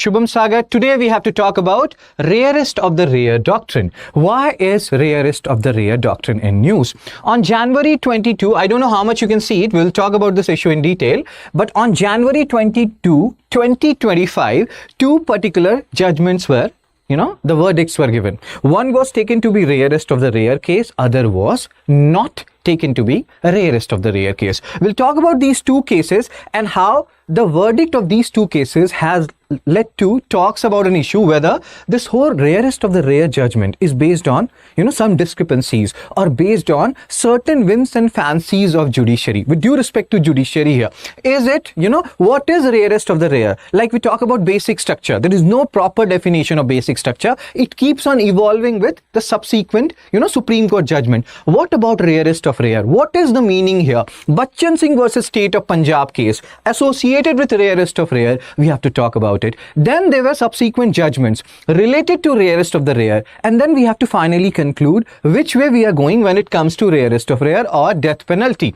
Shubham Sagar. Today we have to talk about rarest of the rare doctrine. Why is rarest of the rare doctrine in news? On January 22, I don't know how much you can see it. We'll talk about this issue in detail. But on January 22, 2025, two particular judgments were, the verdicts were given. One was taken to be rarest of the rare case. Other was not taken to be rarest of the rare case. We'll talk about these two cases and how the verdict of these two cases has led to talks about an issue whether this whole rarest of the rare judgment is based on, some discrepancies or based on certain whims and fancies of judiciary. With due respect to judiciary here, is it, what is rarest of the rare? Like we talk about basic structure, there is no proper definition of basic structure. It keeps on evolving with the subsequent, Supreme Court judgment. What about rarest of rare? What is the meaning here? Bachan Singh versus State of Punjab case associated with rarest of rare, we have to talk about it. Then there were subsequent judgments related to rarest of the rare, and then we have to finally conclude which way we are going when it comes to rarest of rare or death penalty.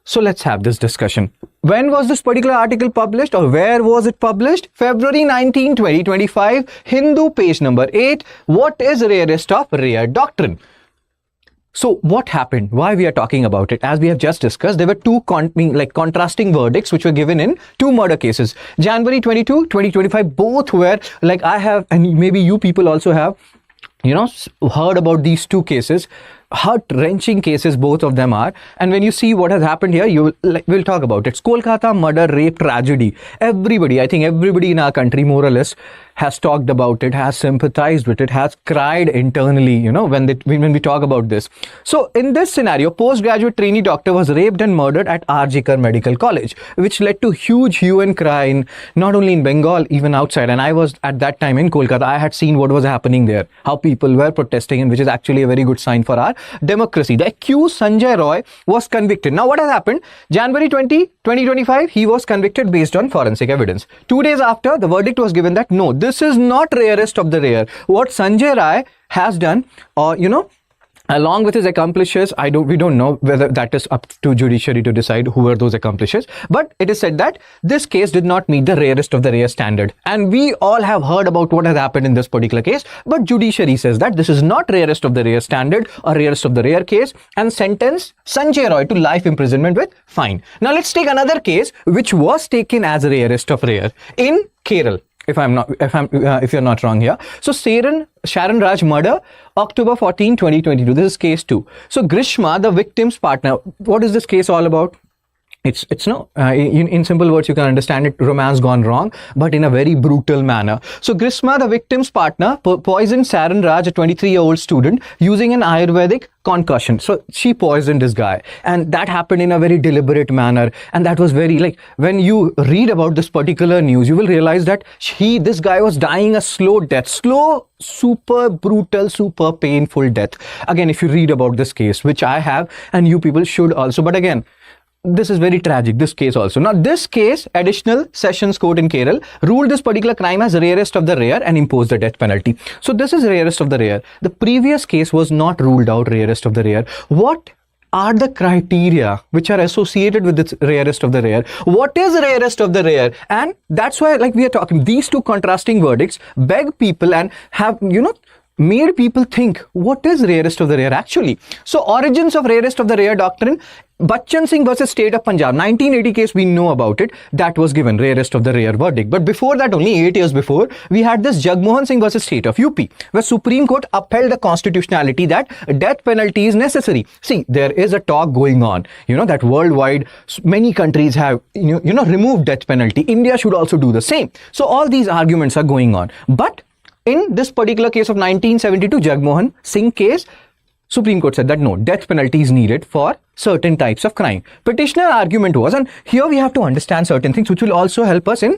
So let's have this discussion. When was this particular article published, or where was it published? February 19, 2025, Hindu, page number 8. What is rarest of rare doctrine? So what happened? Why we are talking about it? As we have just discussed, there were two contrasting verdicts which were given in two murder cases. January 22, 2025, both were like I have, and maybe you people also have, heard about these two cases. Heart-wrenching cases both of them are, and when you see what has happened here, we'll talk about it. It's Kolkata murder rape tragedy. I think everybody in our country more or less has talked about it, has sympathized with it, has cried internally, when we talk about this. So in this scenario, postgraduate trainee doctor was raped and murdered at RG Medical College, which led to huge hue and cry not only in Bengal, even outside. And I was at that time in Kolkata. I had seen what was happening there, how people were protesting, and which is actually a very good sign for our democracy. The accused Sanjay Roy was convicted. Now what has happened? January 20, 2025, he was convicted based on forensic evidence. 2 days after, the verdict was given that no, this is not rarest of the rare. What Sanjay Roy has done, or along with his accomplices, we don't know whether that is up to judiciary to decide who were those accomplices, but it is said that this case did not meet the rarest of the rare standard. And we all have heard about what has happened in this particular case, but judiciary says that this is not rarest of the rare standard or rarest of the rare case, and sentence Sanjay Roy to life imprisonment with fine. Now let's take another case which was taken as rarest of rare in Kerala. If you're not wrong here. So Sharon Raj murder, October 14, 2022. This is case 2. So Grishma, the victim's partner. What is this case all about? In simple words, you can understand it, romance gone wrong, but in a very brutal manner. So Grishma, the victim's partner, poisoned Sharon Raj, a 23-year-old student, using an Ayurvedic concussion. So she poisoned this guy, and that happened in a very deliberate manner. And that was very, when you read about this particular news, you will realize that this guy was dying a slow death, super brutal, super painful death. Again, if you read about this case, which I have, and you people should also, but again, this is very tragic, this case also. Now, this case, Additional Sessions Court in Kerala ruled this particular crime as rarest of the rare and imposed the death penalty. So this is rarest of the rare. The previous case was not ruled out rarest of the rare. What are the criteria which are associated with this rarest of the rare? What is rarest of the rare? And that's why, we are talking, these two contrasting verdicts beg people and have, made people think, what is rarest of the rare actually? So origins of rarest of the rare doctrine, Bachan Singh versus State of Punjab, 1980 case, we know about it. That was given rarest of the rare verdict. But before that, only 8 years before, we had this Jagmohan Singh versus State of UP, where Supreme Court upheld the constitutionality that death penalty is necessary. See, there is a talk going on, that worldwide, many countries have, removed death penalty. India should also do the same. So all these arguments are going on. But in this particular case of 1972 Jagmohan Singh case, Supreme Court said that no, death penalty is needed for certain types of crime. Petitioner argument was, and here we have to understand certain things which will also help us in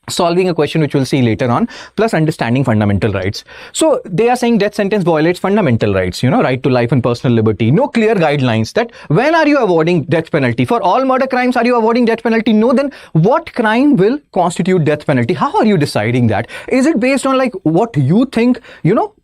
solving a question which we'll see later on, plus understanding fundamental rights. So they are saying death sentence violates fundamental rights, right to life and personal liberty. No clear guidelines that when are you awarding death penalty? For all murder crimes, are you awarding death penalty? No, then what crime will constitute death penalty? How are you deciding that? Is it based on what you think,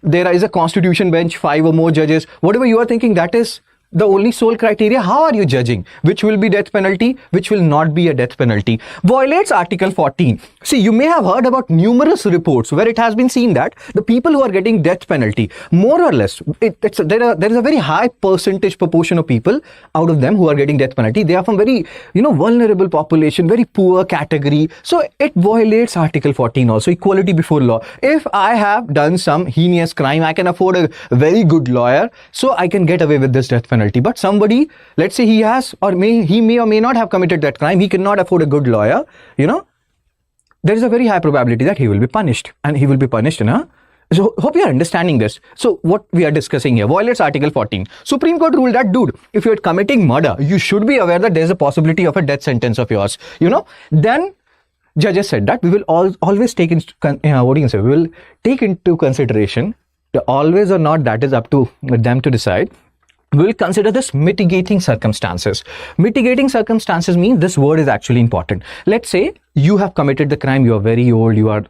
there is a constitution bench, 5 or more judges, whatever you are thinking, that is the only sole criteria? How are you judging which will be death penalty, which will not be a death penalty? Violates Article 14. See, you may have heard about numerous reports where it has been seen that the people who are getting death penalty, more or less, there is a very high percentage proportion of people out of them who are getting death penalty. They are from very, vulnerable population, very poor category. So it violates Article 14 also, equality before law. If I have done some heinous crime, I can afford a very good lawyer, so I can get away with this death penalty. But somebody, let's say he has he may or may not have committed that crime, he cannot afford a good lawyer, there is a very high probability that he will be punished, and he will be punished so hope you are understanding this. So what we are discussing here violates Article 14. Supreme Court ruled that, dude, if you're committing murder, you should be aware that there's a possibility of a death sentence of yours, then judges said that we will always take into we will take into consideration the always or not, that is up to them to decide. We will consider this mitigating circumstances. Mitigating circumstances means this word is actually important. Let's say you have committed the crime, you are very old, you are,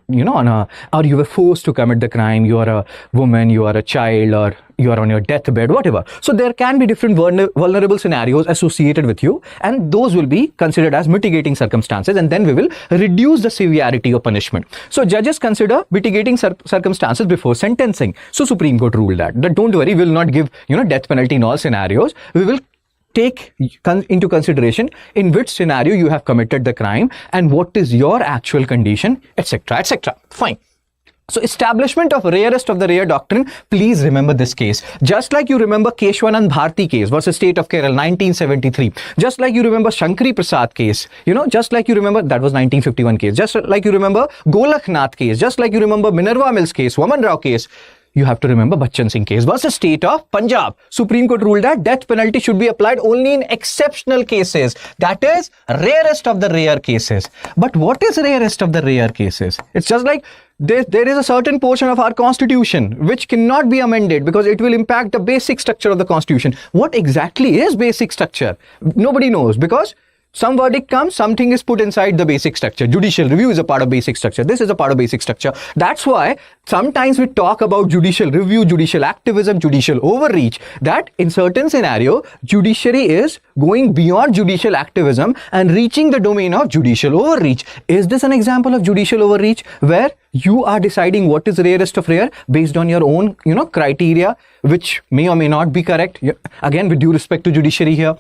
or you were forced to commit the crime, you are a woman, you are a child, or you are on your deathbed, whatever. So there can be different vulnerable scenarios associated with you, and those will be considered as mitigating circumstances, and then we will reduce the severity of punishment. So judges consider mitigating circumstances before sentencing. So Supreme Court ruled that don't worry, we will not give, death penalty in all scenarios. We will take into consideration in which scenario you have committed the crime and what is your actual condition, etc., etc. Fine. So establishment of rarest of the rare doctrine, please remember this case. Just like you remember Keshwanand Bharti case versus State of Kerala 1973. Just like you remember Shankari Prasad case. Just like you remember, that was 1951 case. Just like you remember Golaknath case. Just like you remember Minerva Mills case, Waman Rao case. You have to remember Bachan Singh case versus State of Punjab. Supreme Court ruled that death penalty should be applied only in exceptional cases. That is rarest of the rare cases. But what is rarest of the rare cases? It's just like there is a certain portion of our constitution which cannot be amended because it will impact the basic structure of the constitution. What exactly is basic structure? Nobody knows, because some verdict comes, something is put inside the basic structure. Judicial review is a part of basic structure. This is a part of basic structure. That's why sometimes we talk about judicial review, judicial activism, judicial overreach, that in certain scenario, judiciary is going beyond judicial activism and reaching the domain of judicial overreach. Is this an example of judicial overreach where you are deciding what is rarest of rare based on your own, criteria, which may or may not be correct? Again, with due respect to judiciary here.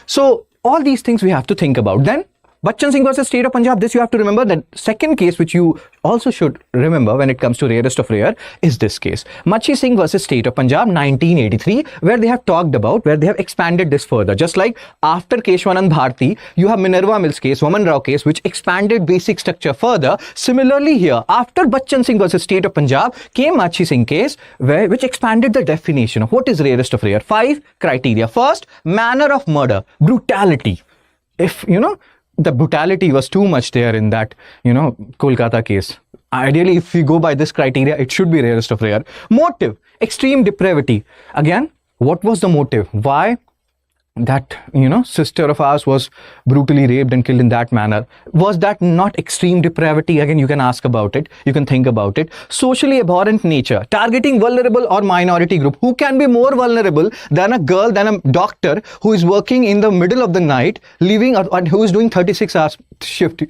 So all these things we have to think about. Then Bachan Singh versus State of Punjab, this you have to remember. The second case which you also should remember when it comes to rarest of rare is this case. Machi Singh versus State of Punjab 1983, where they have talked about, where they have expanded this further. Just like after Keshwanand Bharti, you have Minerva Mills case, Waman Rao case, which expanded basic structure further. Similarly here, after Bachan Singh versus State of Punjab, came Machi Singh case, which expanded the definition of what is rarest of rare. 5 criteria. First, manner of murder, brutality. If, the brutality was too much there in that, Kolkata case. Ideally, if we go by this criteria, it should be rarest of rare. Motive, extreme depravity. Again, what was the motive? Why that, sister of ours was brutally raped and killed in that manner? Was that not extreme depravity? Again, you can ask about it. You can think about it. Socially abhorrent nature, targeting vulnerable or minority group. Who can be more vulnerable than a girl, than a doctor who is working in the middle of the night, leaving, or who is doing 36 hours shift,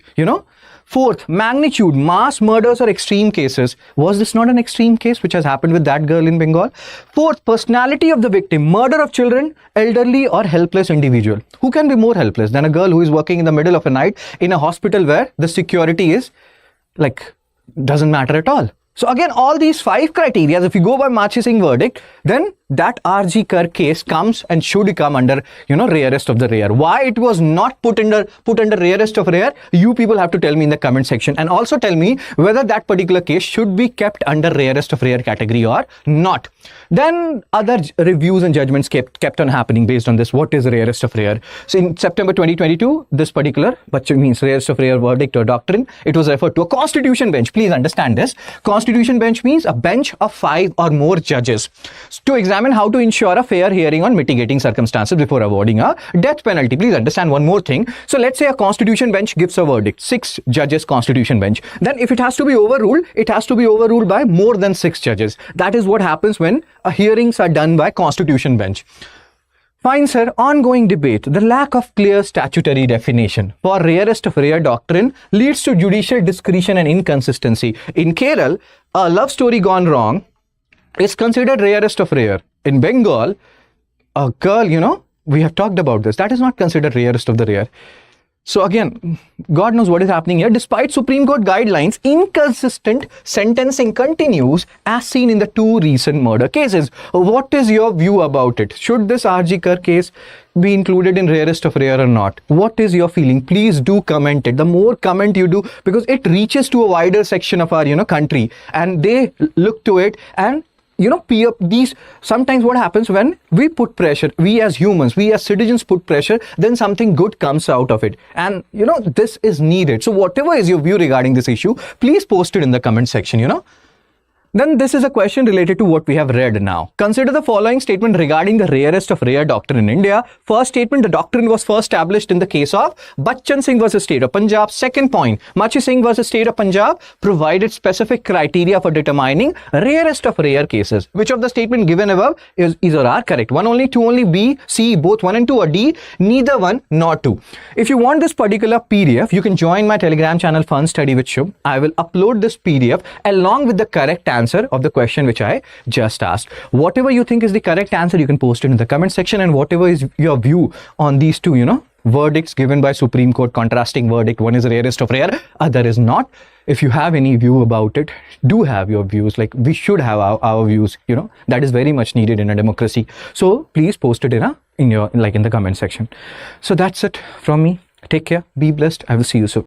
Fourth, magnitude, mass murders or extreme cases. Was this not an extreme case which has happened with that girl in Bengal? Fourth, personality of the victim, murder of children, elderly or helpless individual. Who can be more helpless than a girl who is working in the middle of a night in a hospital where the security is doesn't matter at all? So again, all these 5 criteria, if you go by Machi Singh verdict, then that RG Kar case comes and should come under, rarest of the rare. Why it was not put under rarest of rare, you people have to tell me in the comment section, and also tell me whether that particular case should be kept under rarest of rare category or not. Then other reviews and judgments kept on happening based on this. What is rarest of rare? So in September 2022, this particular, which means rarest of rare verdict or doctrine, it was referred to a constitution bench. Please understand this. Constitution bench means a bench of 5 or more judges to examine how to ensure a fair hearing on mitigating circumstances before awarding a death penalty. Please understand one more thing. So let's say a constitution bench gives a verdict, 6 judges constitution bench. Then if it has to be overruled, it has to be overruled by more than 6 judges. That is what happens when hearings are done by constitution bench. Fine, sir. Ongoing debate. The lack of clear statutory definition for rarest of rare doctrine leads to judicial discretion and inconsistency. In Kerala, a love story gone wrong is considered rarest of rare. In Bengal, a girl, we have talked about this. That is not considered rarest of the rare. So again, God knows what is happening here. Despite Supreme Court guidelines, inconsistent sentencing continues as seen in the two recent murder cases. What is your view about it? Should this RG Kar case be included in rarest of rare or not? What is your feeling? Please do comment it. The more comment you do, because it reaches to a wider section of our, country, and they look to it and sometimes what happens when we put pressure, we as humans, we as citizens put pressure, then something good comes out of it. And, this is needed. So whatever is your view regarding this issue, please post it in the comment section, Then this is a question related to what we have read now. Consider the following statement regarding the rarest of rare doctrine in India. First statement, the doctrine was first established in the case of Bachan Singh versus State of Punjab. Second point, Machi Singh versus State of Punjab provided specific criteria for determining rarest of rare cases. Which of the statement given above is or are correct? 1 only, 2 only, B, C, both 1 and 2, or D, neither 1 nor 2. If you want this particular PDF, you can join my Telegram channel Fun Study with Shubh. I will upload this PDF along with the correct answer of the question which I just asked. Whatever you think is the correct answer, you can post it in the comment section, and whatever is your view on these two, verdicts given by Supreme Court, contrasting verdict, one is rarest of rare, other is not. If you have any view about it, do have your views. Like, we should have our views, that is very much needed in a democracy. So please post it in the comment section. So that's it from me. Take care, be blessed. I will see you soon.